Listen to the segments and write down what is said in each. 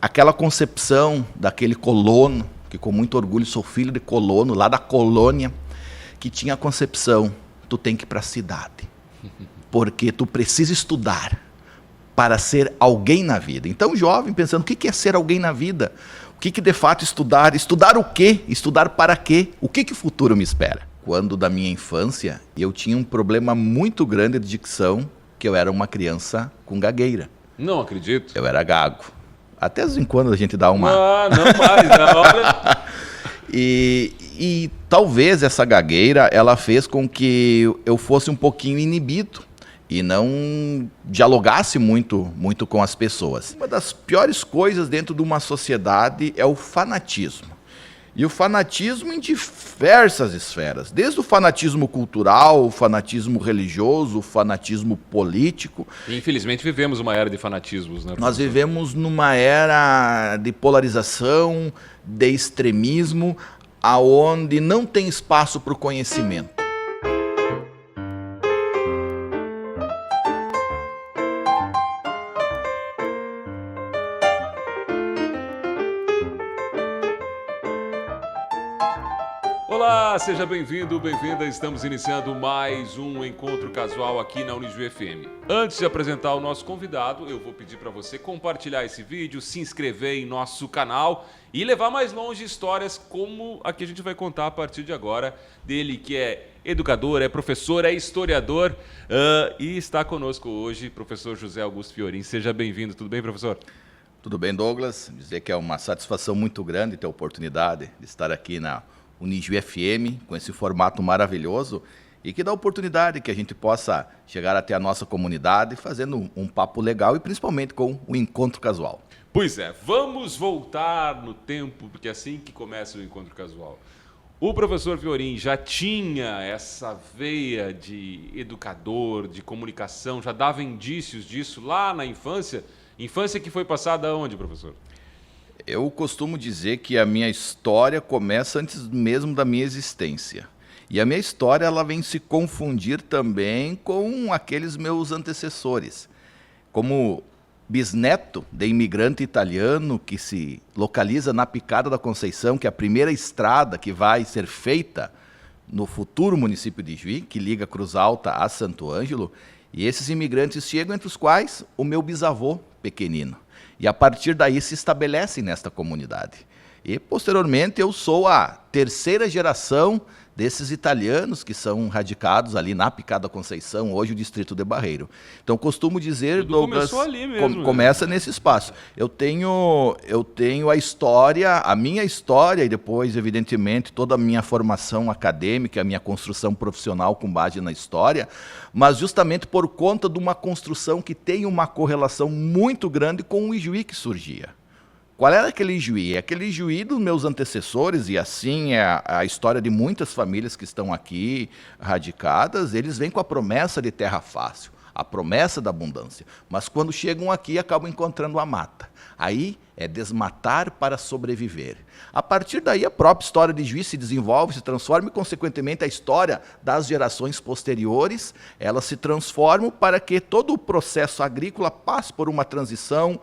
aquela concepção daquele colono, que com muito orgulho sou filho de colono, lá da colônia, que tinha a concepção, tu tem que ir para a cidade, porque tu precisa estudar para ser alguém na vida. Então, jovem, pensando, o que é ser alguém na vida? O que de fato estudar? Estudar o quê? Estudar para quê? O que o futuro me espera? Quando da minha infância, eu tinha um problema muito grande de dicção, que eu era uma criança com gagueira. Não acredito. Eu era gago. Até de vez em quando a gente dá uma... Ah, não mais, na hora... E talvez essa gagueira, ela fez com que eu fosse um pouquinho inibido e não dialogasse muito com as pessoas. Uma das piores coisas dentro de uma sociedade é o fanatismo. E o fanatismo em diversas esferas, desde o fanatismo cultural, o fanatismo religioso, o fanatismo político. E, infelizmente vivemos uma era de fanatismos, né? Nós vivemos numa era de polarização, de extremismo, aonde não tem espaço para o conhecimento. Olá, seja bem-vindo, bem-vinda. Estamos iniciando mais um encontro casual aqui na Unijuí FM. Antes de apresentar o nosso convidado, eu vou pedir para você compartilhar esse vídeo, se inscrever em nosso canal e levar mais longe histórias como a que a gente vai contar a partir de agora, dele que é educador, é professor, é historiador e está conosco hoje, professor José Augusto Fiorin. Seja bem-vindo, tudo bem, professor? Tudo bem, Douglas? Dizer que é uma satisfação muito grande ter a oportunidade de estar aqui na Unijuí FM, com esse formato maravilhoso e que dá a oportunidade que a gente possa chegar até a nossa comunidade fazendo um papo legal e principalmente com o encontro casual. Pois é, vamos voltar no tempo, porque é assim que começa o encontro casual. O professor Fiorin já tinha essa veia de educador, de comunicação, já dava indícios disso lá na infância? Infância que foi passada onde, professor? Eu costumo dizer que a minha história começa antes mesmo da minha existência. E a minha história ela vem se confundir também com aqueles meus antecessores. Como bisneto de imigrante italiano que se localiza na Picada da Conceição, que é a primeira estrada que vai ser feita no futuro município de Juí, que liga Cruz Alta a Santo Ângelo, e esses imigrantes chegam, entre os quais o meu bisavô pequenino. E a partir daí se estabelecem nesta comunidade. E posteriormente eu sou a terceira geração desses italianos que são radicados ali na Picada da Conceição, hoje o distrito de Barreiro. Então costumo dizer, tudo Douglas, começou ali mesmo, começa nesse espaço. Eu tenho a história, a minha história e depois, evidentemente, toda a minha formação acadêmica, a minha construção profissional com base na história, mas justamente por conta de uma construção que tem uma correlação muito grande com o Ijuí que surgia. Qual era aquele Ijuí? Aquele Ijuí dos meus antecessores, e assim é a história de muitas famílias que estão aqui radicadas, eles vêm com a promessa de terra fácil, a promessa da abundância. Mas quando chegam aqui, acabam encontrando a mata. Aí é desmatar para sobreviver. A partir daí, a própria história de Ijuí se desenvolve, se transforma e, consequentemente, a história das gerações posteriores, elas se transformam para que todo o processo agrícola passe por uma transição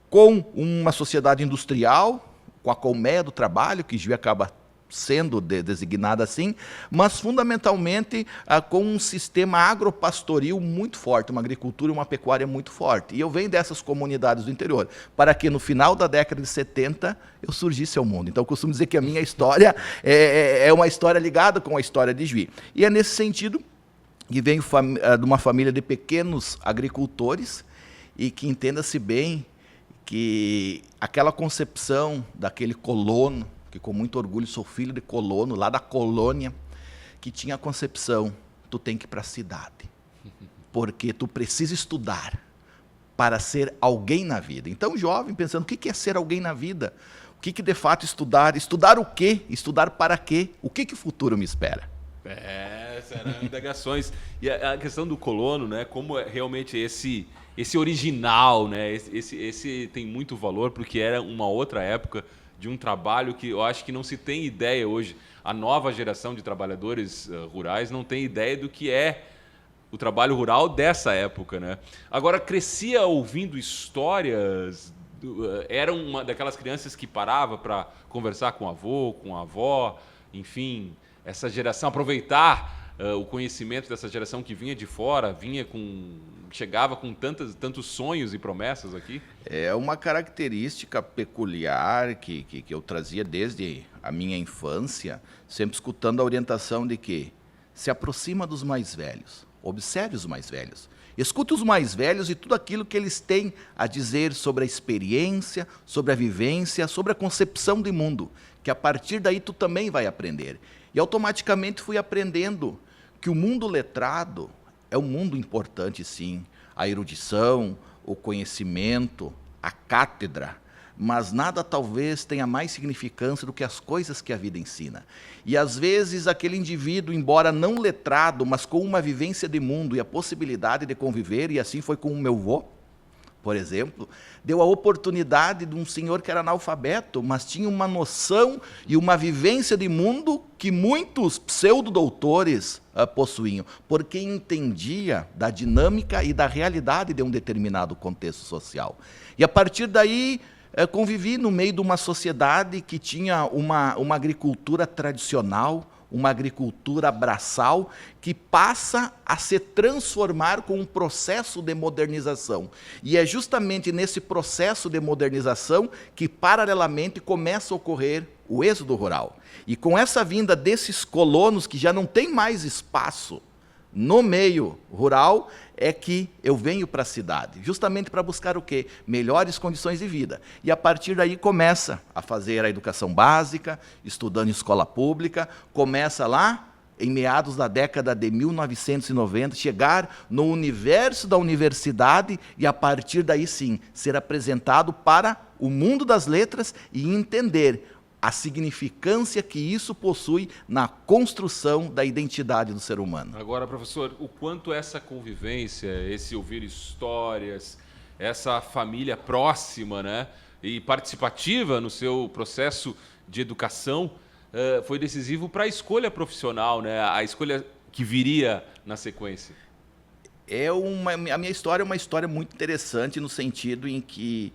com uma sociedade industrial, com a colmeia do trabalho, que Juí acaba sendo designada assim, mas fundamentalmente com um sistema agropastoril muito forte, uma agricultura e uma pecuária muito forte. E eu venho dessas comunidades do interior, para que no final da década de 70 eu surgisse ao mundo. Então eu costumo dizer que a minha história é uma história ligada com a história de Juí. E é nesse sentido que venho de uma família de pequenos agricultores e que, entenda-se bem, que aquela concepção daquele colono, que com muito orgulho sou filho de colono, lá da colônia, que tinha a concepção, tu tem que ir para a cidade, porque tu precisa estudar para ser alguém na vida. Então, jovem, pensando, o que é ser alguém na vida? O que de fato estudar? Estudar o quê? Estudar para quê? O que o futuro me espera? Serão indagações. E a questão do colono, né? Como é realmente esse original, né? Esse tem muito valor, porque era uma outra época de um trabalho que eu acho que não se tem ideia hoje. A nova geração de trabalhadores rurais não tem ideia do que é o trabalho rural dessa época, né? Agora, crescia ouvindo histórias, era uma daquelas crianças que parava para conversar com o avô, com a avó, enfim, essa geração, aproveitar o conhecimento dessa geração que vinha de fora, chegava com tantos sonhos e promessas aqui? É uma característica peculiar que eu trazia desde a minha infância, sempre escutando a orientação de que se aproxima dos mais velhos, observe os mais velhos, escute os mais velhos e tudo aquilo que eles têm a dizer sobre a experiência, sobre a vivência, sobre a concepção de mundo, que a partir daí tu também vai aprender. E automaticamente fui aprendendo que o mundo letrado é um mundo importante, sim. A erudição, o conhecimento, a cátedra, mas nada talvez tenha mais significância do que as coisas que a vida ensina. E às vezes aquele indivíduo, embora não letrado, mas com uma vivência de mundo e a possibilidade de conviver, e assim foi com o meu avô, por exemplo, deu a oportunidade de um senhor que era analfabeto, mas tinha uma noção e uma vivência de mundo que muitos pseudodoutores possuíam, porque entendia da dinâmica e da realidade de um determinado contexto social. E a partir daí, convivi no meio de uma sociedade que tinha uma agricultura tradicional, uma agricultura braçal, que passa a se transformar com um processo de modernização. E é justamente nesse processo de modernização que, paralelamente, começa a ocorrer o êxodo rural. E com essa vinda desses colonos que já não têm mais espaço no meio rural, é que eu venho para a cidade, justamente para buscar o quê? Melhores condições de vida. E a partir daí começa a fazer a educação básica, estudando em escola pública, começa lá, em meados da década de 1990, chegar no universo da universidade e a partir daí sim, ser apresentado para o mundo das letras e entender a significância que isso possui na construção da identidade do ser humano. Agora, professor, o quanto essa convivência, esse ouvir histórias, essa família próxima, né, e participativa no seu processo de educação foi decisivo para a escolha profissional, né, a escolha que viria na sequência? A minha história é uma história muito interessante no sentido em que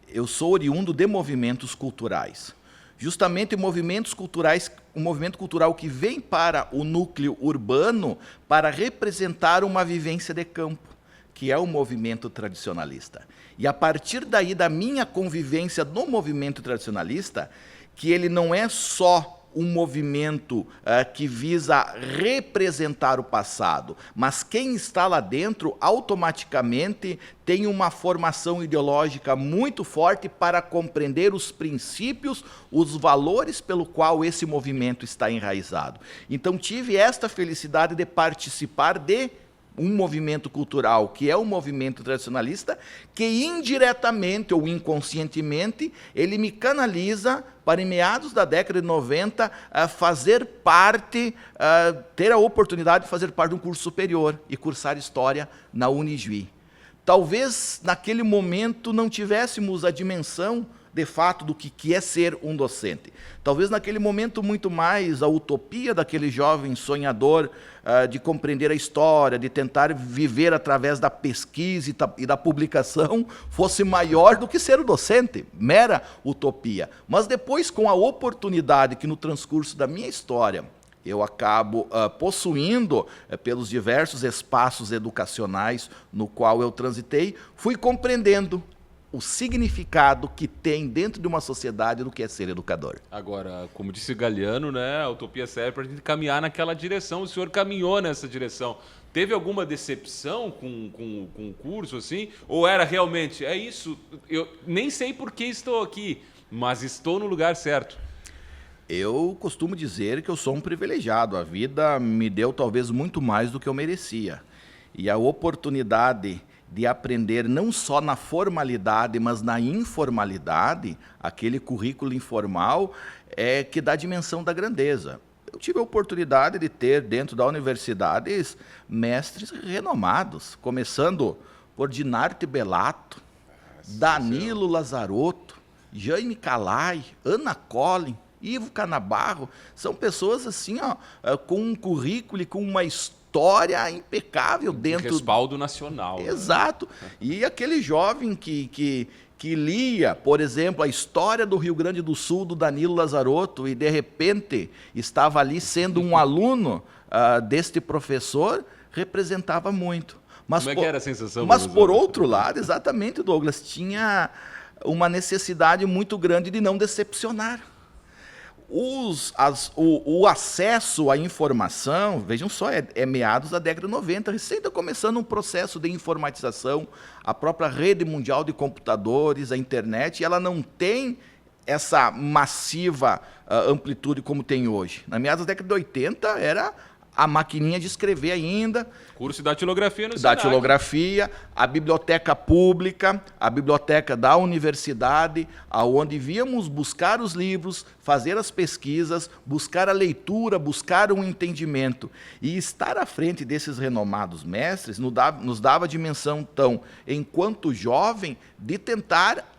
eu sou oriundo de movimentos culturais. Justamente movimentos culturais, um movimento cultural que vem para o núcleo urbano para representar uma vivência de campo, que é o movimento tradicionalista. E a partir daí da minha convivência no movimento tradicionalista, que ele não é só um movimento que visa representar o passado, mas quem está lá dentro automaticamente tem uma formação ideológica muito forte para compreender os princípios, os valores pelo qual esse movimento está enraizado. Então tive esta felicidade de participar de um movimento cultural, que é o movimento tradicionalista, que indiretamente ou inconscientemente, ele me canaliza para, em meados da década de 90, fazer parte, ter a oportunidade de fazer parte de um curso superior e cursar História na Unijuí. Talvez, naquele momento, não tivéssemos a dimensão, de fato, do que é ser um docente. Talvez naquele momento muito mais a utopia daquele jovem sonhador de compreender a história, de tentar viver através da pesquisa e da publicação, fosse maior do que ser o docente, mera utopia. Mas depois, com a oportunidade que no transcurso da minha história eu acabo possuindo pelos diversos espaços educacionais no qual eu transitei, fui compreendendo o significado que tem dentro de uma sociedade do que é ser educador. Agora, como disse Galeano, né, a utopia serve para a gente caminhar naquela direção. O senhor caminhou nessa direção. Teve alguma decepção com o curso, assim? Ou era realmente, é isso, eu nem sei por que estou aqui, mas estou no lugar certo? Eu costumo dizer que eu sou um privilegiado. A vida me deu talvez muito mais do que eu merecia. E a oportunidade de aprender não só na formalidade, mas na informalidade, aquele currículo informal, que dá a dimensão da grandeza. Eu tive a oportunidade de ter, dentro da universidade, mestres renomados, começando por Dinarte Belato, Danilo Lazarotto, Jaime Calai, Ana Collin, Ivo Canabarro. São pessoas assim, com um currículo e com uma história impecável dentro... Respaldo nacional. Exato. Né? E aquele jovem que que lia, por exemplo, a história do Rio Grande do Sul, do Danilo Lazarotto, e de repente estava ali sendo um aluno deste professor, representava muito. Mas, como é que era a sensação? Mas por outro lado, exatamente, Douglas, tinha uma necessidade muito grande de não decepcionar. O acesso à informação, vejam só, é meados da década de 90, recém está começando um processo de informatização, a própria rede mundial de computadores, a internet, ela não tem essa massiva amplitude como tem hoje. Na meados da década de 80 era a maquininha de escrever ainda. Curso de datilografia no Senac. Datilografia, a biblioteca pública, a biblioteca da universidade, aonde víamos buscar os livros, fazer as pesquisas, buscar a leitura, buscar um entendimento. E estar à frente desses renomados mestres nos dava a dimensão, então, enquanto jovem, de tentar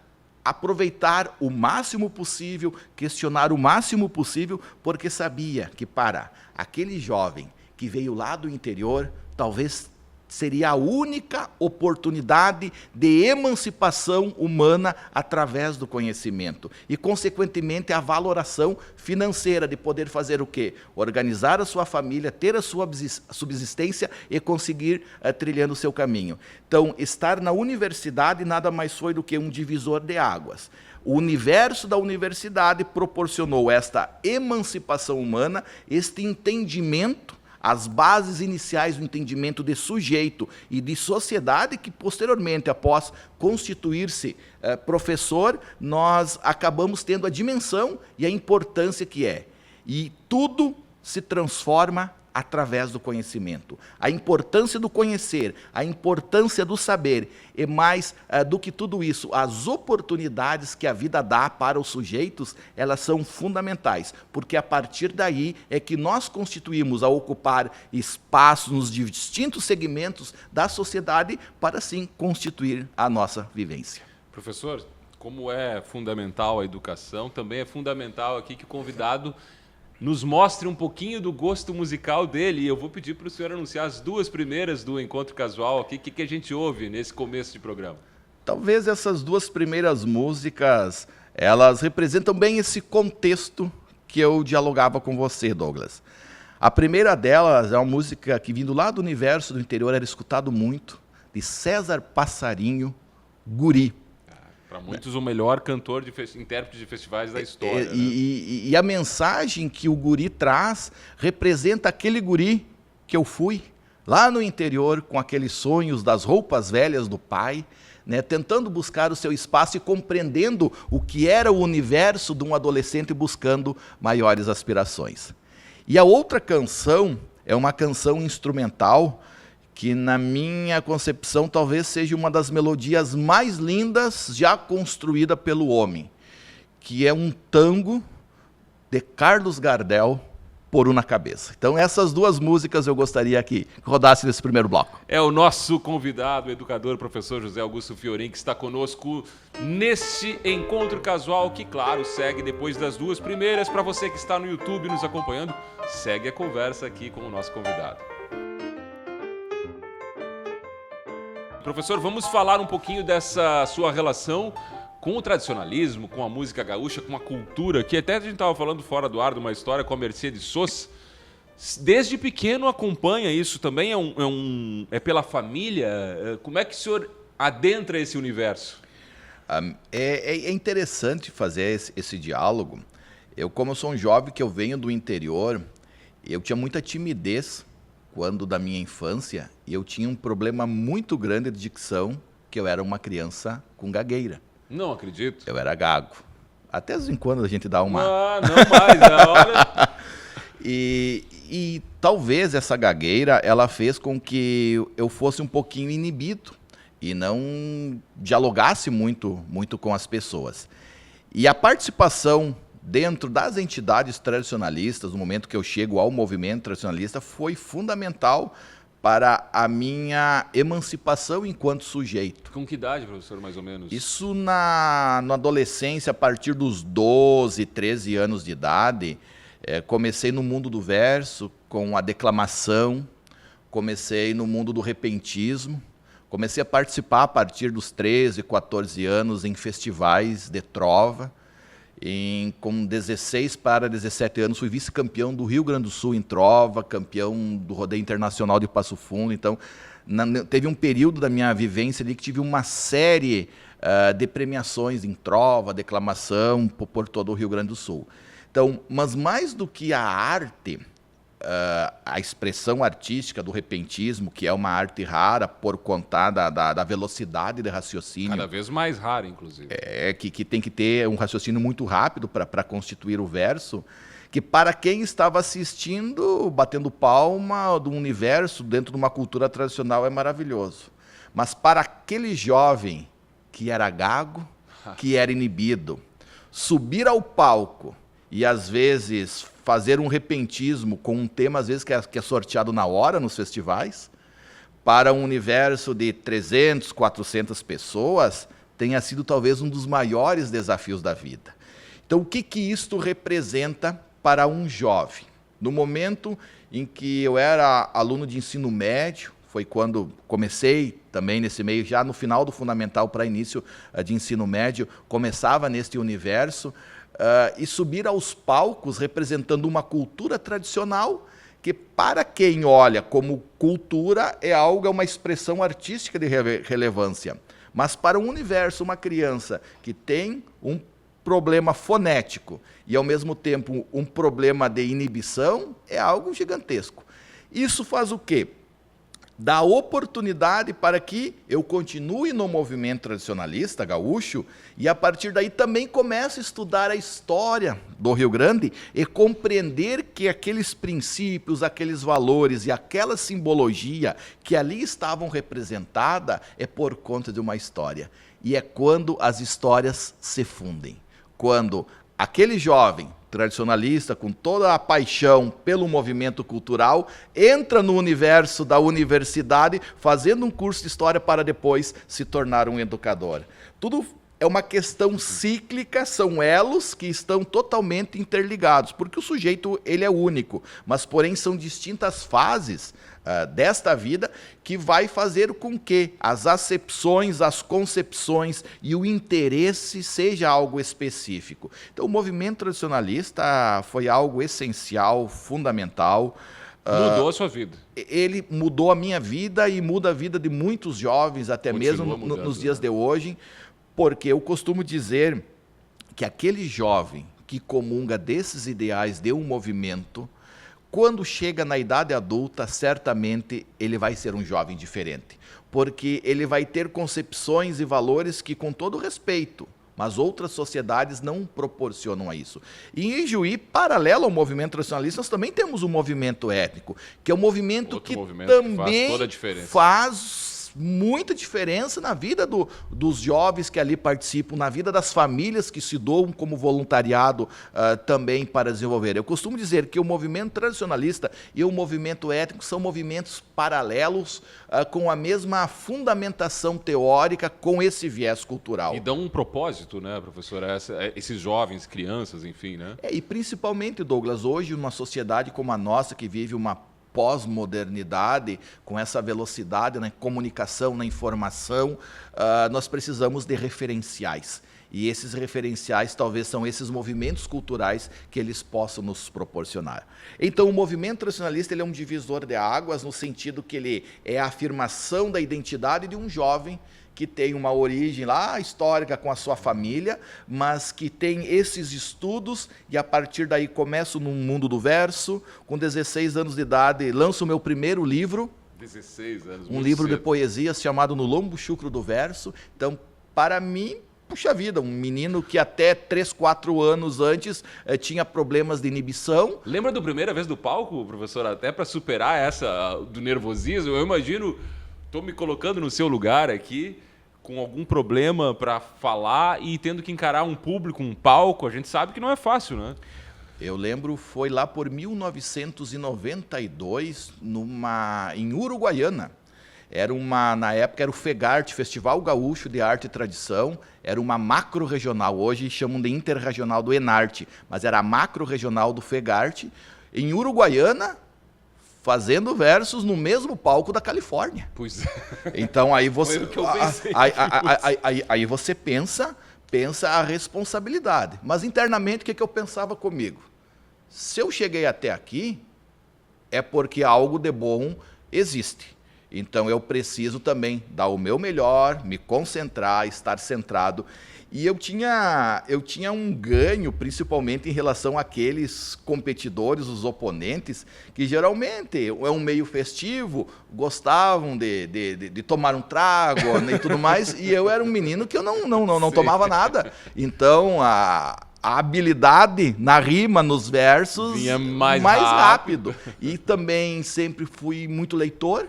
aproveitar o máximo possível, questionar o máximo possível, porque sabia que para aquele jovem que veio lá do interior, talvez seria a única oportunidade de emancipação humana através do conhecimento. E, consequentemente, a valoração financeira de poder fazer o quê? Organizar a sua família, ter a sua subsistência e conseguir trilhando o seu caminho. Então, estar na universidade nada mais foi do que um divisor de águas. O universo da universidade proporcionou esta emancipação humana, este entendimento, as bases iniciais do entendimento de sujeito e de sociedade, que posteriormente, após constituir-se professor, nós acabamos tendo a dimensão e a importância que é. E tudo se transforma através do conhecimento. A importância do conhecer, a importância do saber, e mais do que tudo isso, as oportunidades que a vida dá para os sujeitos, elas são fundamentais, porque a partir daí é que nós constituímos a ocupar espaços nos distintos segmentos da sociedade para, sim, constituir a nossa vivência. Professor, como é fundamental a educação, também é fundamental aqui que o convidado nos mostre um pouquinho do gosto musical dele. E eu vou pedir para o senhor anunciar as duas primeiras do Encontro Casual aqui. O que a gente ouve nesse começo de programa? Talvez essas duas primeiras músicas, elas representam bem esse contexto que eu dialogava com você, Douglas. A primeira delas é uma música que, vindo lá do universo do interior, era escutado muito, de César Passarinho, Guri. Para muitos, o melhor cantor, intérprete de festivais da história. E a mensagem que o guri traz representa aquele guri que eu fui, lá no interior, com aqueles sonhos das roupas velhas do pai, né, tentando buscar o seu espaço e compreendendo o que era o universo de um adolescente buscando maiores aspirações. E a outra canção é uma canção instrumental que, na minha concepção, talvez seja uma das melodias mais lindas já construída pelo homem, que é um tango de Carlos Gardel, Por Una Cabeça. Então, essas duas músicas eu gostaria que rodasse nesse primeiro bloco. É o nosso convidado, o educador, professor José Augusto Fiorin, que está conosco neste Encontro Casual, que, claro, segue depois das duas primeiras. Para você que está no YouTube nos acompanhando, segue a conversa aqui com o nosso convidado. Professor, vamos falar um pouquinho dessa sua relação com o tradicionalismo, com a música gaúcha, com a cultura, que até a gente estava falando fora do ar de uma história com a Mercedes Sosa. Desde pequeno acompanha isso também? É pela família? Como é que o senhor adentra esse universo? É interessante fazer esse diálogo. Como eu sou um jovem que eu venho do interior, eu tinha muita timidez quando da minha infância, eu tinha um problema muito grande de dicção, que eu era uma criança com gagueira. Não acredito. Eu era gago. Até de vez em quando a gente dá uma... Ah, não mais, né? Olha... E talvez essa gagueira, ela fez com que eu fosse um pouquinho inibido e não dialogasse muito com as pessoas. E a participação dentro das entidades tradicionalistas, no momento que eu chego ao movimento tradicionalista, foi fundamental para a minha emancipação enquanto sujeito. Com que idade, professor, mais ou menos? Isso na adolescência, a partir dos 12, 13 anos de idade. Comecei no mundo do verso, com a declamação, comecei no mundo do repentismo, Comecei a participar a partir dos 13, 14 anos em festivais de trova. Com 16 para 17 anos, fui vice-campeão do Rio Grande do Sul em trova, campeão do Rodeio Internacional de Passo Fundo. Então, teve um período da minha vivência ali que tive uma série de premiações em trova, declamação, por todo o Rio Grande do Sul. Então, mas mais do que a arte, a expressão artística do repentismo, que é uma arte rara por conta da velocidade de raciocínio. Cada vez mais rara, inclusive. Que tem que ter um raciocínio muito rápido para constituir o verso, que para quem estava assistindo, batendo palma do universo dentro de uma cultura tradicional é maravilhoso. Mas para aquele jovem que era gago, que era inibido, subir ao palco e às vezes fazer um repentismo com um tema, às vezes, que é sorteado na hora nos festivais, para um universo de 300, 400 pessoas, tenha sido talvez um dos maiores desafios da vida. Então, o que isto representa para um jovem? No momento em que eu era aluno de ensino médio, foi quando comecei também nesse meio, já no final do fundamental para início de ensino médio, começava neste universo, e subir aos palcos representando uma cultura tradicional que, para quem olha como cultura, é uma expressão artística de relevância. Mas para o universo, uma criança que tem um problema fonético e, ao mesmo tempo, um problema de inibição, é algo gigantesco. Isso faz o quê? Dá oportunidade para que eu continue no movimento tradicionalista gaúcho e, a partir daí, também comece a estudar a história do Rio Grande e compreender que aqueles princípios, aqueles valores e aquela simbologia que ali estavam representadas é por conta de uma história. E é quando as histórias se fundem. Quando aquele jovem tradicionalista, com toda a paixão pelo movimento cultural, entra no universo da universidade, fazendo um curso de história para depois se tornar um educador. Tudo é uma questão cíclica, são elos que estão totalmente interligados, porque o sujeito ele é único, mas porém são distintas fases desta vida que vai fazer com que as acepções, as concepções e o interesse seja algo específico. Então, o movimento tradicionalista foi algo essencial, fundamental. Mudou a sua vida. Ele mudou a minha vida e muda a vida de muitos jovens, até mesmo nos dias de hoje, porque eu costumo dizer que aquele jovem que comunga desses ideais de um movimento, quando chega na idade adulta, certamente ele vai ser um jovem diferente, porque ele vai ter concepções e valores que, com todo respeito, mas outras sociedades não proporcionam a isso. E em Ijuí, paralelo ao movimento tradicionalista, nós também temos um movimento étnico, que é um movimento que também faz toda a diferença. Faz muita diferença na vida dos jovens que ali participam, na vida das famílias que se doam como voluntariado também para desenvolver. Eu costumo dizer que o movimento tradicionalista e o movimento étnico são movimentos paralelos com a mesma fundamentação teórica, com esse viés cultural. E dão um propósito, né, professor? Esses jovens, crianças, enfim, né? E principalmente, Douglas, hoje, numa sociedade como a nossa, que vive uma pós-modernidade, com essa velocidade na comunicação, na informação, nós precisamos de referenciais. E esses referenciais talvez são esses movimentos culturais que eles possam nos proporcionar. Então, o movimento tradicionalista ele é um divisor de águas, no sentido que ele é a afirmação da identidade de um jovem que tem uma origem lá histórica com a sua família, mas que tem esses estudos e a partir daí começo no mundo do verso. Com 16 anos de idade, lanço o meu primeiro livro, 16 anos, um livro de poesias chamado No Lombo Chucro do Verso. Então, para mim, puxa vida, um menino que até 3, 4 anos antes tinha problemas de inibição. Lembra da primeira vez do palco, professor? Até para superar essa do nervosismo, eu imagino... Estou me colocando no seu lugar aqui, com algum problema para falar e tendo que encarar um público, um palco. A gente sabe que não é fácil, né? Eu lembro, foi lá por 1992, em Uruguaiana. Na época era o FEGART, Festival Gaúcho de Arte e Tradição, era uma macro-regional, hoje chamam de interregional do ENARTE, mas era a macro-regional do FEGART. Em Uruguaiana, fazendo versos no mesmo palco da Califórnia. Pois é. Então aí você, Foi o que eu pensei. aí você pensa a responsabilidade. Mas internamente o que eu pensava comigo? Se eu cheguei até aqui, é porque algo de bom existe. Então eu preciso também dar o meu melhor, me concentrar, estar centrado. E eu tinha um ganho, principalmente em relação àqueles competidores, os oponentes, que geralmente é um meio festivo, gostavam de tomar um trago, né, e tudo mais, e eu era um menino que eu não tomava nada. Então a habilidade na rima, nos versos, vinha mais rápido. E também sempre fui muito leitor.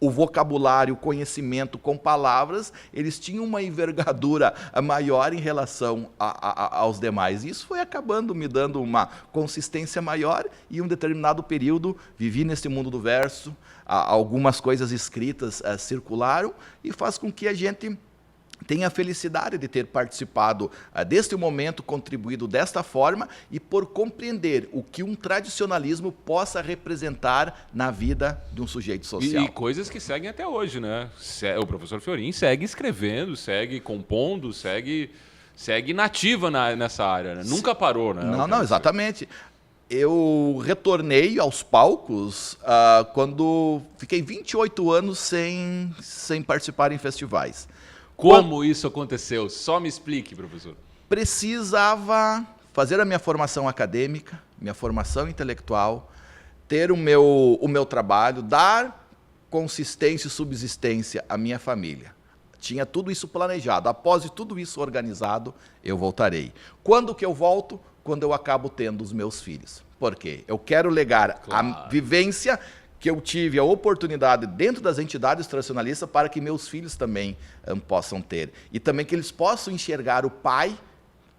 O vocabulário, o conhecimento com palavras, eles tinham uma envergadura maior em relação aos demais. Isso foi acabando me dando uma consistência maior e em um determinado período vivi nesse mundo do verso, algumas coisas escritas circularam e faz com que a gente tenha a felicidade de ter participado deste momento, contribuído desta forma e por compreender o que um tradicionalismo possa representar na vida de um sujeito social. E coisas que seguem até hoje, né? O professor Fiorin segue escrevendo, segue compondo, segue nativa nessa área, né? Nunca parou, né? Não, exatamente. Eu retornei aos palcos quando fiquei 28 anos sem participar em festivais. Como isso aconteceu? Só me explique, professor. Precisava fazer a minha formação acadêmica, minha formação intelectual, ter o meu trabalho, dar consistência e subsistência à minha família. Tinha tudo isso planejado. Após tudo isso organizado, eu voltarei. Quando que eu volto? Quando eu acabo tendo os meus filhos. Por quê? Eu quero legar a vivência que eu tive a oportunidade dentro das entidades tradicionalistas para que meus filhos também possam ter. E também que eles possam enxergar o pai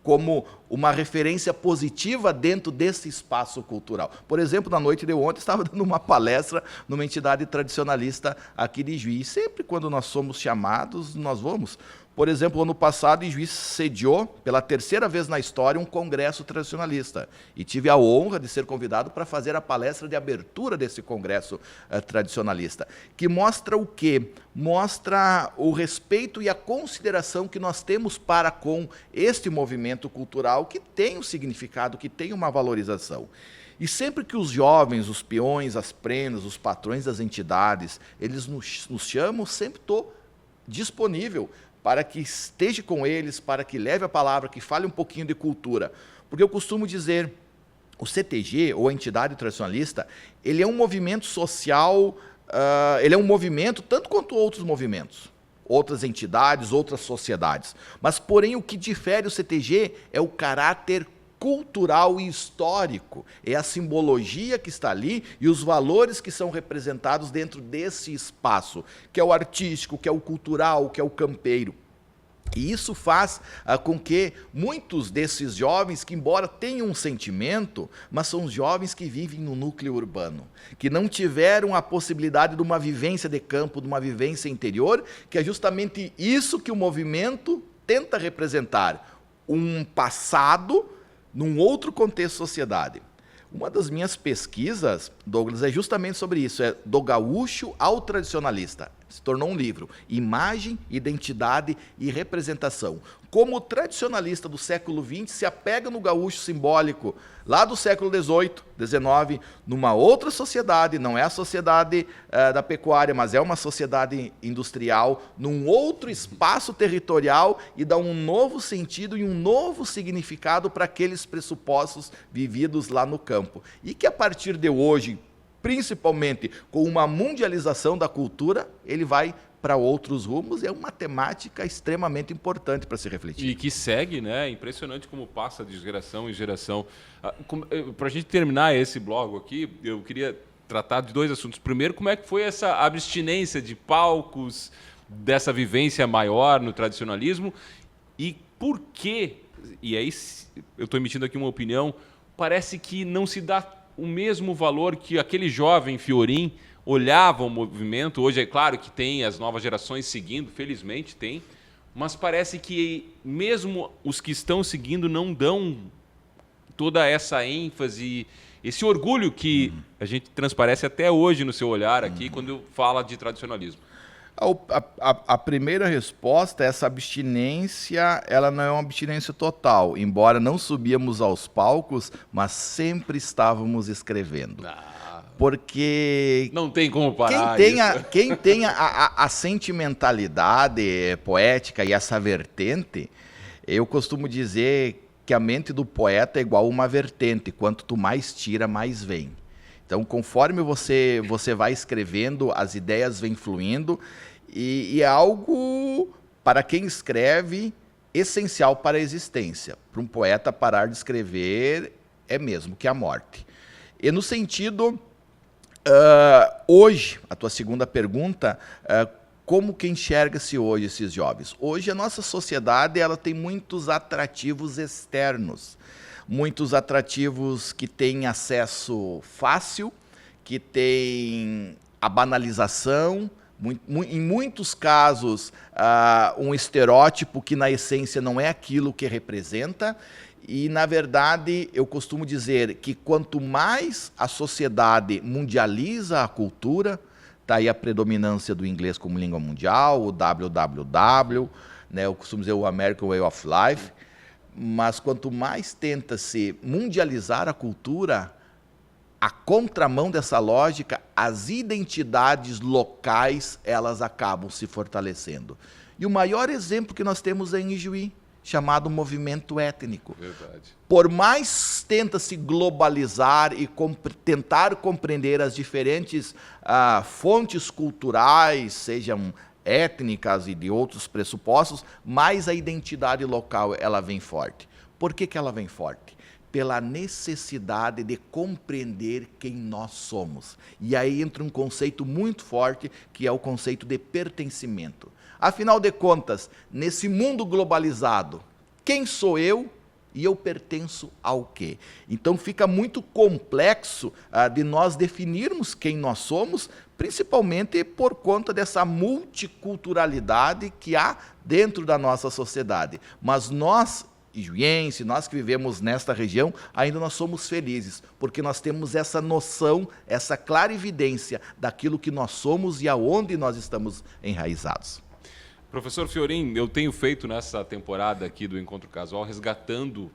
como uma referência positiva dentro desse espaço cultural. Por exemplo, na noite de ontem, estava dando uma palestra numa entidade tradicionalista aqui de Juiz. Sempre quando nós somos chamados, nós vamos. Por exemplo, ano passado, em Juiz sediou, pela terceira vez na história, um congresso tradicionalista. E tive a honra de ser convidado para fazer a palestra de abertura desse congresso tradicionalista. Que mostra o quê? Mostra o respeito e a consideração que nós temos para com este movimento cultural, que tem um significado, que tem uma valorização. E sempre que os jovens, os peões, as prendas, os patrões das entidades, eles nos chamam, sempre estou disponível para que esteja com eles, para que leve a palavra, que fale um pouquinho de cultura. Porque eu costumo dizer, o CTG, ou a entidade tradicionalista, ele é um movimento social, ele é um movimento tanto quanto outros movimentos, outras entidades, outras sociedades. Mas, porém, o que difere o CTG é o caráter cultural e histórico, é a simbologia que está ali e os valores que são representados dentro desse espaço, que é o artístico, que é o cultural, que é o campeiro. E isso faz com que muitos desses jovens, que embora tenham um sentimento, mas são jovens que vivem no núcleo urbano, que não tiveram a possibilidade de uma vivência de campo, de uma vivência interior, que é justamente isso que o movimento tenta representar, um passado num outro contexto de sociedade. Uma das minhas pesquisas, Douglas, é justamente sobre isso, é do gaúcho ao tradicionalista. Se tornou um livro, Imagem, Identidade e Representação. Como o tradicionalista do século XX se apega no gaúcho simbólico, lá do século XVIII, XIX, numa outra sociedade, não é a sociedade da pecuária, mas é uma sociedade industrial, num outro espaço territorial e dá um novo sentido e um novo significado para aqueles pressupostos vividos lá no campo. E que a partir de hoje, principalmente com uma mundialização da cultura, ele vai para outros rumos, é uma temática extremamente importante para se refletir. E que segue, né? É impressionante como passa de geração em geração. Para a gente terminar esse bloco aqui, eu queria tratar de dois assuntos. Primeiro, como é que foi essa abstinência de palcos, dessa vivência maior no tradicionalismo, e por que, e aí eu estou emitindo aqui uma opinião, parece que não se dá o mesmo valor que aquele jovem Fiorin olhava o movimento. Hoje é claro que tem as novas gerações seguindo, felizmente tem, mas parece que mesmo os que estão seguindo não dão toda essa ênfase esse orgulho que a gente transparece até hoje no seu olhar aqui quando fala de tradicionalismo? A primeira resposta é essa abstinência, ela não é uma abstinência total, embora não subíamos aos palcos, mas sempre estávamos escrevendo. Porque não tem como parar quem tem a sentimentalidade poética e essa vertente, eu costumo dizer que a mente do poeta é igual uma vertente, quanto tu mais tira, mais vem. Então, conforme você vai escrevendo, as ideias vêm fluindo, e é algo, para quem escreve, essencial para a existência. Para um poeta, parar de escrever é mesmo que a morte. E no sentido, hoje, a tua segunda pergunta, como que enxerga-se hoje esses jovens? Hoje a nossa sociedade ela tem muitos atrativos externos, muitos atrativos que têm acesso fácil, que têm a banalização, em muitos casos um estereótipo que na essência não é aquilo que representa. E, na verdade, eu costumo dizer que quanto mais a sociedade mundializa a cultura, está aí a predominância do inglês como língua mundial, o WWW, né, eu costumo dizer o American Way of Life, mas quanto mais tenta-se mundializar a cultura, a contramão dessa lógica, as identidades locais, elas acabam se fortalecendo. E o maior exemplo que nós temos é em Ijuí, chamado movimento étnico. Verdade. Por mais tenta-se globalizar e tentar compreender as diferentes fontes culturais, sejam étnicas e de outros pressupostos, mais a identidade local ela vem forte. Por que ela vem forte? Pela necessidade de compreender quem nós somos. E aí entra um conceito muito forte, que é o conceito de pertencimento. Afinal de contas, nesse mundo globalizado, quem sou eu e eu pertenço ao quê? Então fica muito complexo de nós definirmos quem nós somos, principalmente por conta dessa multiculturalidade que há dentro da nossa sociedade. Mas nós, ijuiense, nós que vivemos nesta região, ainda nós somos felizes, porque nós temos essa noção, essa clarividência daquilo que nós somos e aonde nós estamos enraizados. Professor Fiorin, eu tenho feito nessa temporada aqui do Encontro Casual, resgatando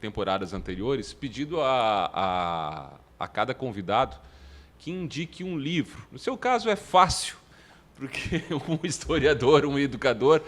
temporadas anteriores, pedido a cada convidado que indique um livro. No seu caso é fácil, porque um historiador, um educador,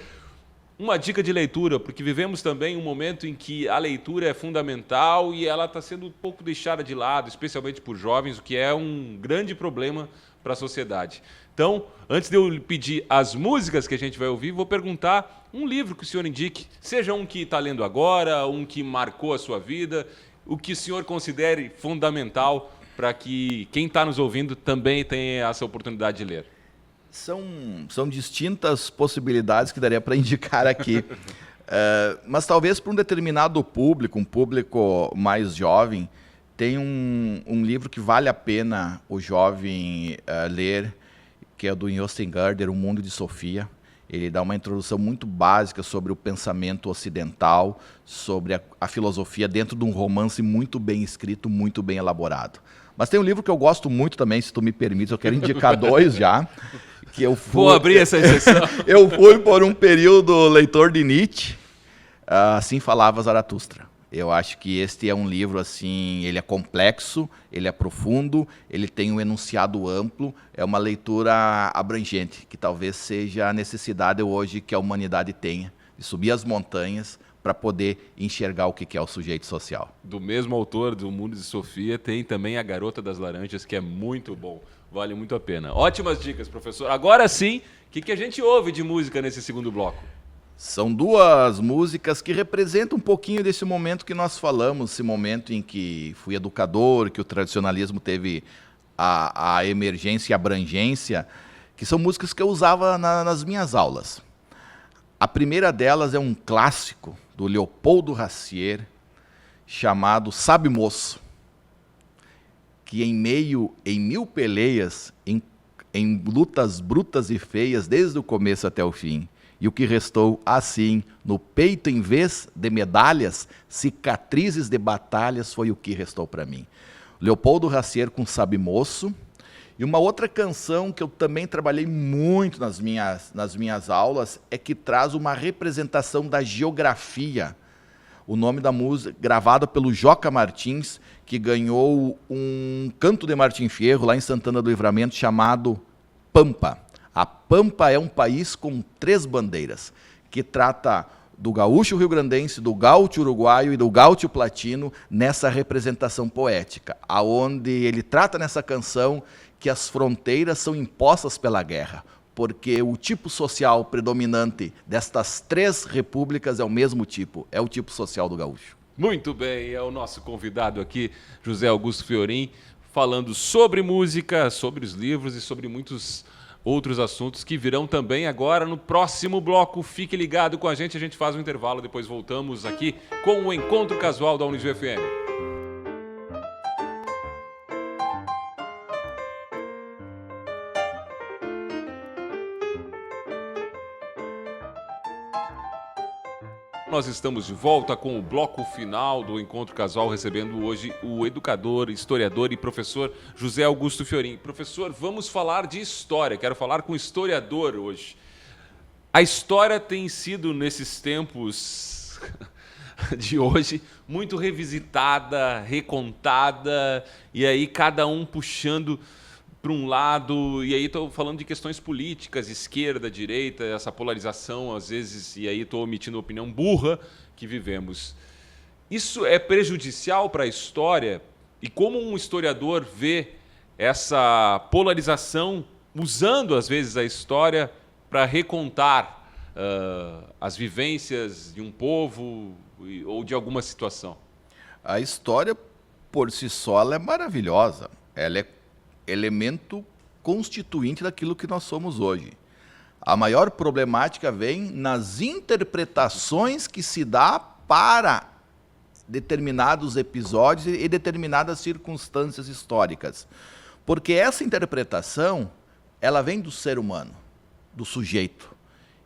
uma dica de leitura, porque vivemos também um momento em que a leitura é fundamental e ela está sendo um pouco deixada de lado, especialmente por jovens, o que é um grande problema para a sociedade. Então, antes de eu pedir as músicas que a gente vai ouvir, vou perguntar um livro que o senhor indique, seja um que está lendo agora, um que marcou a sua vida, o que o senhor considere fundamental para que quem está nos ouvindo também tenha essa oportunidade de ler. São distintas possibilidades que daria para indicar aqui. Mas talvez para um determinado público, um público mais jovem, tem um livro que vale a pena o jovem ler, que é do Jostein Gaarder, O Mundo de Sofia. Ele dá uma introdução muito básica sobre o pensamento ocidental, sobre a filosofia, dentro de um romance muito bem escrito, muito bem elaborado. Mas tem um livro que eu gosto muito também, se tu me permite, eu quero indicar dois já. Que eu fui, vou abrir essa exceção. Eu fui por um período leitor de Nietzsche, Assim Falava Zaratustra. Eu acho que este é um livro, assim, ele é complexo, ele é profundo, ele tem um enunciado amplo, é uma leitura abrangente, que talvez seja a necessidade hoje que a humanidade tenha, de subir as montanhas para poder enxergar o que é o sujeito social. Do mesmo autor do Mundo de Sofia, tem também A Garota das Laranjas, que é muito bom, vale muito a pena. Ótimas dicas, professor. Agora sim, o que a gente ouve de música nesse segundo bloco? São duas músicas que representam um pouquinho desse momento que nós falamos, esse momento em que fui educador, que o tradicionalismo teve a emergência e abrangência, que são músicas que eu usava nas minhas aulas. A primeira delas é um clássico do Leopoldo Racier, chamado Sabe Moço, que em mil peleias, em lutas brutas e feias, desde o começo até o fim, e o que restou assim, no peito em vez de medalhas, cicatrizes de batalhas, foi o que restou para mim. Leopoldo Racier com Sabe Moço. E uma outra canção que eu também trabalhei muito nas minhas aulas é que traz uma representação da geografia. O nome da música, gravada pelo Joca Martins, que ganhou um canto de Martim Fierro lá em Santana do Livramento, chamado Pampa. A Pampa é um país com 3 bandeiras, que trata do gaúcho rio-grandense, do gaúcho uruguaio e do gaúcho platino nessa representação poética, aonde ele trata nessa canção que as fronteiras são impostas pela guerra, porque o tipo social predominante destas 3 repúblicas é o mesmo tipo, é o tipo social do gaúcho. Muito bem, é o nosso convidado aqui, José Augusto Fiorin, falando sobre música, sobre os livros e sobre muitos outros assuntos que virão também agora no próximo bloco. Fique ligado com a gente faz um intervalo, depois voltamos aqui com o Encontro Casual da Unijuí FM. Nós estamos de volta com o bloco final do Encontro Casual, recebendo hoje o educador, historiador e professor José Augusto Fiorin. Professor, vamos falar de história. Quero falar com o historiador hoje. A história tem sido, nesses tempos de hoje, muito revisitada, recontada, e aí cada um puxando para um lado, e aí estou falando de questões políticas, esquerda, direita, essa polarização, às vezes, e aí estou omitindo a opinião burra que vivemos. Isso é prejudicial para a história? E como um historiador vê essa polarização, usando, às vezes, a história para recontar as vivências de um povo ou de alguma situação? A história, por si só, ela é maravilhosa. Ela é elemento constituinte daquilo que nós somos hoje. A maior problemática vem nas interpretações que se dá para determinados episódios e determinadas circunstâncias históricas. Porque essa interpretação, ela vem do ser humano, do sujeito.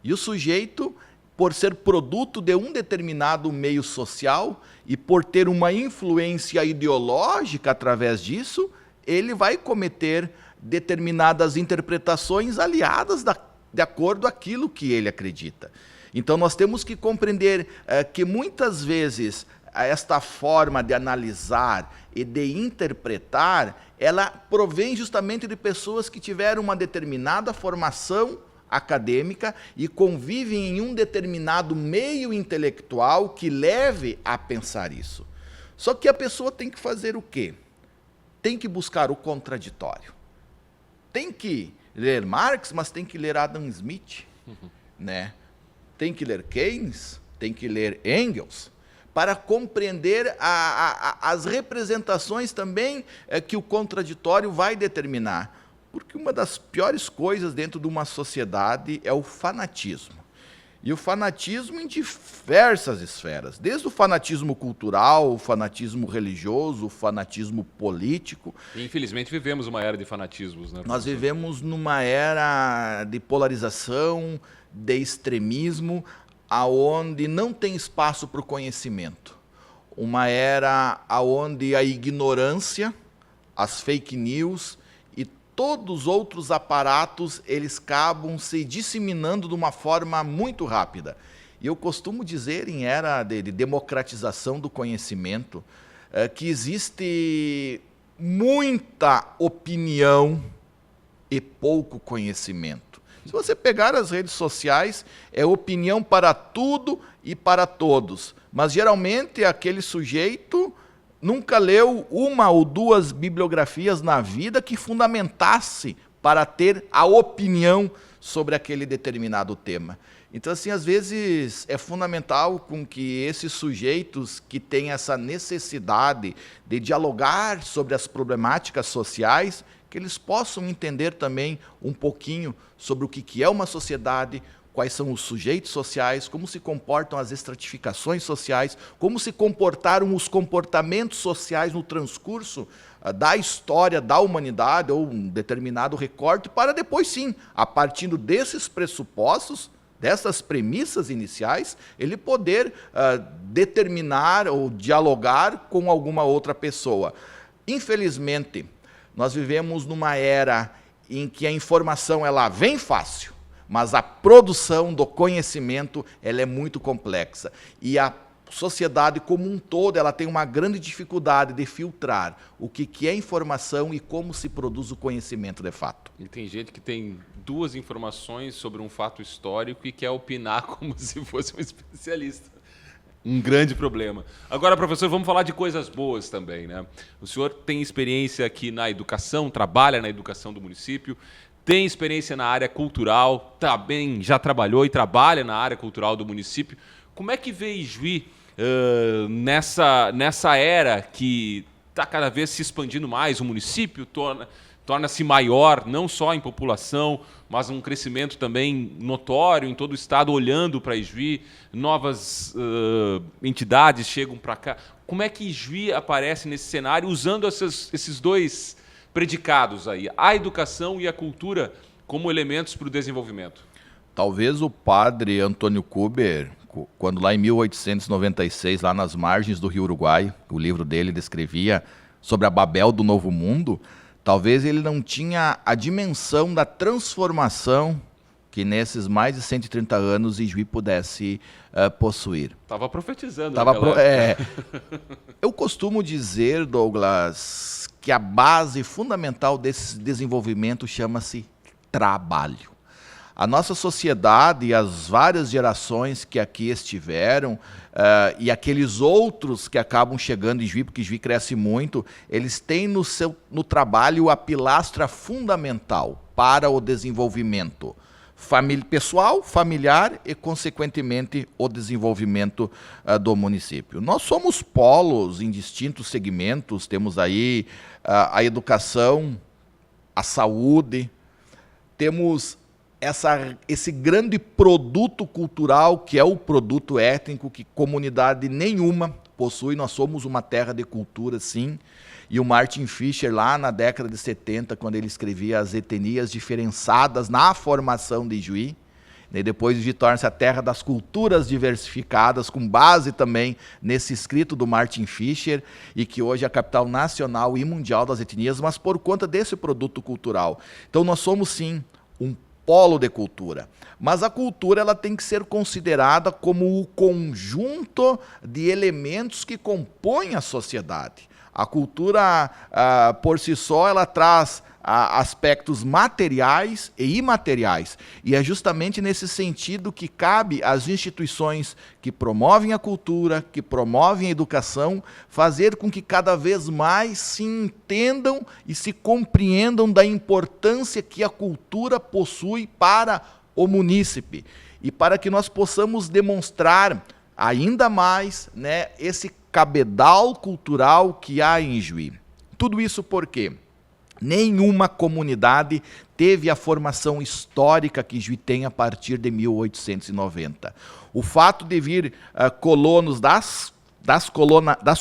E o sujeito, por ser produto de um determinado meio social e por ter uma influência ideológica através disso, ele vai cometer determinadas interpretações aliadas de acordo com aquilo que ele acredita. Então, nós temos que compreender que, muitas vezes, esta forma de analisar e de interpretar, ela provém justamente de pessoas que tiveram uma determinada formação acadêmica e convivem em um determinado meio intelectual que leve a pensar isso. Só que a pessoa tem que fazer o quê? Tem que buscar o contraditório. Tem que ler Marx, mas tem que ler Adam Smith, né? Tem que ler Keynes, tem que ler Engels, para compreender as representações também que o contraditório vai determinar. Porque uma das piores coisas dentro de uma sociedade é o fanatismo. E o fanatismo em diversas esferas, desde o fanatismo cultural, o fanatismo religioso, o fanatismo político. E, infelizmente, vivemos uma era de fanatismos, né? Nós vivemos numa era de polarização, de extremismo, aonde não tem espaço para o conhecimento. Uma era aonde a ignorância, as fake news todos os outros aparatos, eles acabam se disseminando de uma forma muito rápida. E eu costumo dizer, em era de democratização do conhecimento, que existe muita opinião e pouco conhecimento. Se você pegar as redes sociais, é opinião para tudo e para todos. Mas, geralmente, aquele sujeito nunca leu 1 ou 2 bibliografias na vida que fundamentasse para ter a opinião sobre aquele determinado tema. Então, assim, às vezes é fundamental com que esses sujeitos que têm essa necessidade de dialogar sobre as problemáticas sociais, que eles possam entender também um pouquinho sobre o que é uma sociedade, quais são os sujeitos sociais, como se comportam as estratificações sociais, como se comportaram os comportamentos sociais no transcurso da história da humanidade, ou um determinado recorte, para depois sim, a partir desses pressupostos, dessas premissas iniciais, ele poder determinar ou dialogar com alguma outra pessoa. Infelizmente, nós vivemos numa era em que a informação ela vem fácil, mas a produção do conhecimento ela é muito complexa. E a sociedade como um todo ela tem uma grande dificuldade de filtrar o que é informação e como se produz o conhecimento de fato. E tem gente que tem 2 informações sobre um fato histórico e quer opinar como se fosse um especialista. Um grande problema. Agora, professor, vamos falar de coisas boas também, né? O senhor tem experiência aqui na educação, trabalha na educação do município, tem experiência na área cultural, também já trabalhou e trabalha na área cultural do município. Como é que vê Ijuí nessa era que está cada vez se expandindo mais, o município torna-se maior, não só em população, mas um crescimento também notório em todo o estado, olhando para Ijuí, novas entidades chegam para cá. Como é que Ijuí aparece nesse cenário, usando esses 2 predicados aí, a educação e a cultura, como elementos para o desenvolvimento? Talvez o padre Antônio Kuber, quando lá em 1896, lá nas margens do Rio Uruguai, o livro dele descrevia sobre a Babel do Novo Mundo, talvez ele não tinha a dimensão da transformação que nesses mais de 130 anos Ijuí pudesse possuir. Estava profetizando. Eu costumo dizer, Douglas, que a base fundamental desse desenvolvimento chama-se trabalho. A nossa sociedade e as várias gerações que aqui estiveram e aqueles outros que acabam chegando em Ijuí, porque Ijuí cresce muito, eles têm no trabalho a pilastra fundamental para o desenvolvimento pessoal, familiar e, consequentemente, o desenvolvimento do município. Nós somos polos em distintos segmentos, temos aí a educação, a saúde, temos esse grande produto cultural que é o produto étnico que comunidade nenhuma possui. Nós somos uma terra de cultura, sim. E o Martin Fischer, lá na década de 70, quando ele escrevia as etnias diferenciadas na formação de Ijuí, e depois Ijuí torna-se a terra das culturas diversificadas, com base também nesse escrito do Martin Fischer, e que hoje é a capital nacional e mundial das etnias, mas por conta desse produto cultural. Então nós somos, sim, um polo de cultura. Mas a cultura ela tem que ser considerada como o conjunto de elementos que compõem a sociedade. A cultura, por si só, ela traz aspectos materiais e imateriais. E é justamente nesse sentido que cabe às instituições que promovem a cultura, que promovem a educação, fazer com que cada vez mais se entendam e se compreendam da importância que a cultura possui para o munícipe. E para que nós possamos demonstrar ainda mais, né, esse cabedal cultural que há em Ijuí. Tudo isso porque nenhuma comunidade teve a formação histórica que Ijuí tem a partir de 1890. O fato de vir colonos das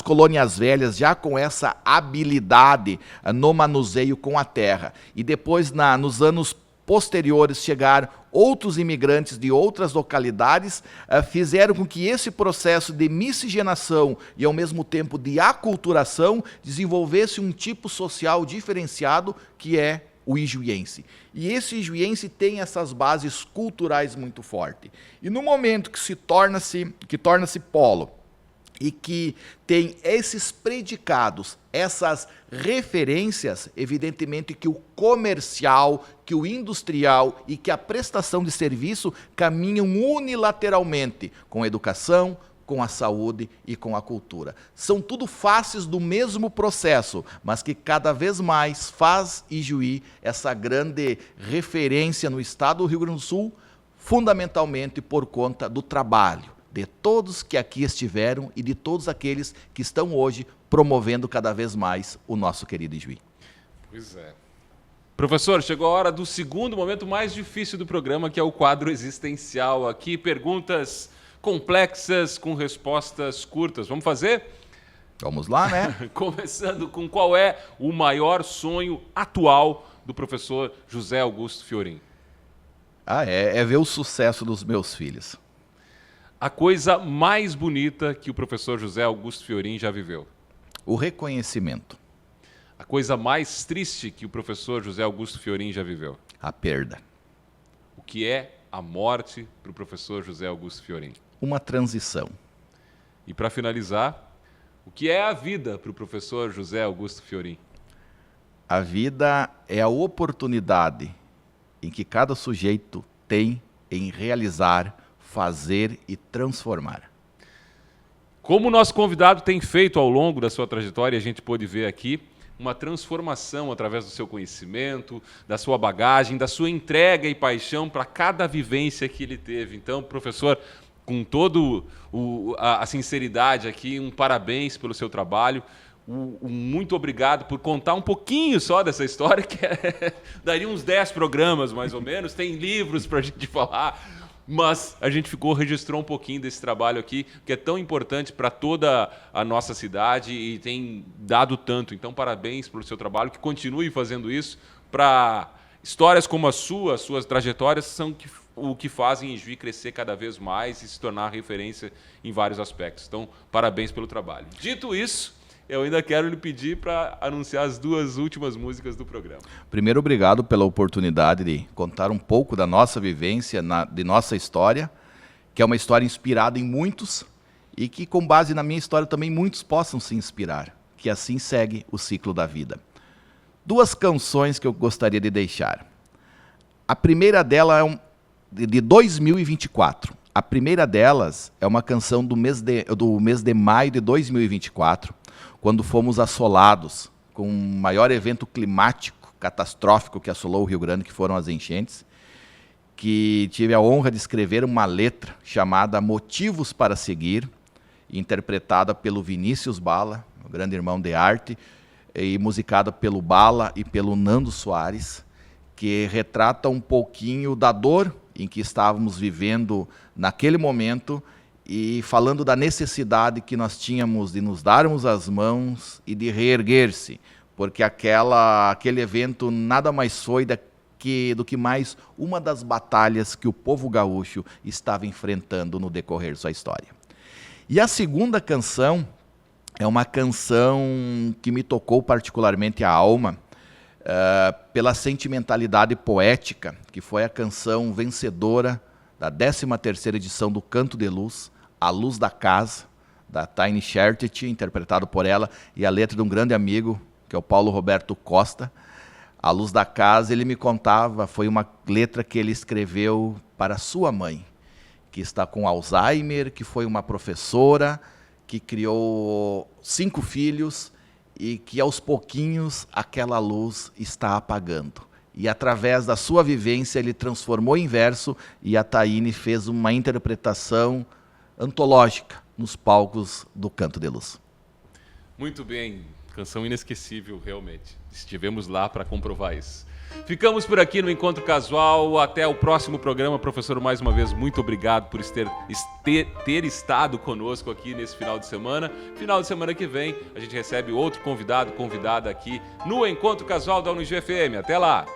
colônias velhas já com essa habilidade no manuseio com a terra e depois nos anos posteriores chegar outros imigrantes de outras localidades, fizeram com que esse processo de miscigenação e ao mesmo tempo de aculturação desenvolvesse um tipo social diferenciado que é o ijuiense. E esse ijuiense tem essas bases culturais muito fortes. E no momento que torna-se polo, e que tem esses predicados, essas referências, evidentemente que o comercial, que o industrial e que a prestação de serviço caminham unilateralmente com a educação, com a saúde e com a cultura. São tudo faces do mesmo processo, mas que cada vez mais faz Ijuí essa grande referência no estado do Rio Grande do Sul, fundamentalmente por conta do trabalho de todos que aqui estiveram e de todos aqueles que estão hoje promovendo cada vez mais o nosso querido Ijuí. Pois é. Professor, chegou a hora do segundo momento mais difícil do programa, que é o quadro existencial. Aqui, perguntas complexas com respostas curtas. Vamos fazer? Vamos lá, né? Começando com qual é o maior sonho atual do professor José Augusto Fiorin? É ver o sucesso dos meus filhos. A coisa mais bonita que o professor José Augusto Fiorin já viveu? O reconhecimento. a coisa mais triste que o professor José Augusto Fiorin já viveu? A perda. O que é a morte para o professor José Augusto Fiorin? Uma transição. E para finalizar, o que é a vida para o professor José Augusto Fiorin? A vida é a oportunidade em que cada sujeito tem em realizar, fazer e transformar. Como o nosso convidado tem feito ao longo da sua trajetória, a gente pôde ver aqui, uma transformação através do seu conhecimento, da sua bagagem, da sua entrega e paixão para cada vivência que ele teve. Então, professor, com toda a sinceridade aqui, um parabéns pelo seu trabalho. Muito obrigado por contar um pouquinho só dessa história, que daria uns 10 programas, mais ou menos. Tem livros para a gente falar, mas a gente registrou um pouquinho desse trabalho aqui, que é tão importante para toda a nossa cidade e tem dado tanto. Então, parabéns pelo seu trabalho, que continue fazendo isso, para histórias como a sua, as suas trajetórias, são o que fazem Ijuí crescer cada vez mais e se tornar referência em vários aspectos. Então, parabéns pelo trabalho. Dito isso, eu ainda quero lhe pedir para anunciar as 2 últimas músicas do programa. Primeiro, obrigado pela oportunidade de contar um pouco da nossa vivência, de nossa história, que é uma história inspirada em muitos e que, com base na minha história, também muitos possam se inspirar, que assim segue o ciclo da vida. 2 canções que eu gostaria de deixar. A primeira dela é de 2024. A primeira delas é uma canção do mês de maio de 2024, quando fomos assolados com o maior evento climático catastrófico que assolou o Rio Grande, que foram as enchentes, que tive a honra de escrever uma letra chamada Motivos para Seguir, interpretada pelo Vinícius Bala, o grande irmão de arte, e musicada pelo Bala e pelo Nando Soares, que retrata um pouquinho da dor em que estávamos vivendo naquele momento e falando da necessidade que nós tínhamos de nos darmos as mãos e de reerguer-se, porque aquele evento nada mais foi do que mais uma das batalhas que o povo gaúcho estava enfrentando no decorrer de sua história. E a segunda canção é uma canção que me tocou particularmente a alma, pela sentimentalidade poética, que foi a canção vencedora da 13ª edição do Canto de Luz, A Luz da Casa, da Taine Schertet, interpretado por ela, e a letra de um grande amigo, que é o Paulo Roberto Costa. A Luz da Casa, ele me contava, foi uma letra que ele escreveu para sua mãe, que está com Alzheimer, que foi uma professora, que criou 5 filhos, e que aos pouquinhos aquela luz está apagando. E através da sua vivência ele transformou em verso e a Taine fez uma interpretação antológica nos palcos do Canto de Luz. Muito bem, canção inesquecível realmente. Estivemos lá para comprovar isso. Ficamos por aqui no Encontro Casual. Até o próximo programa. Professor, mais uma vez, muito obrigado por ter estado conosco aqui nesse final de semana. Final de semana que vem, a gente recebe outro convidada aqui no Encontro Casual da Unijuí FM. Até lá!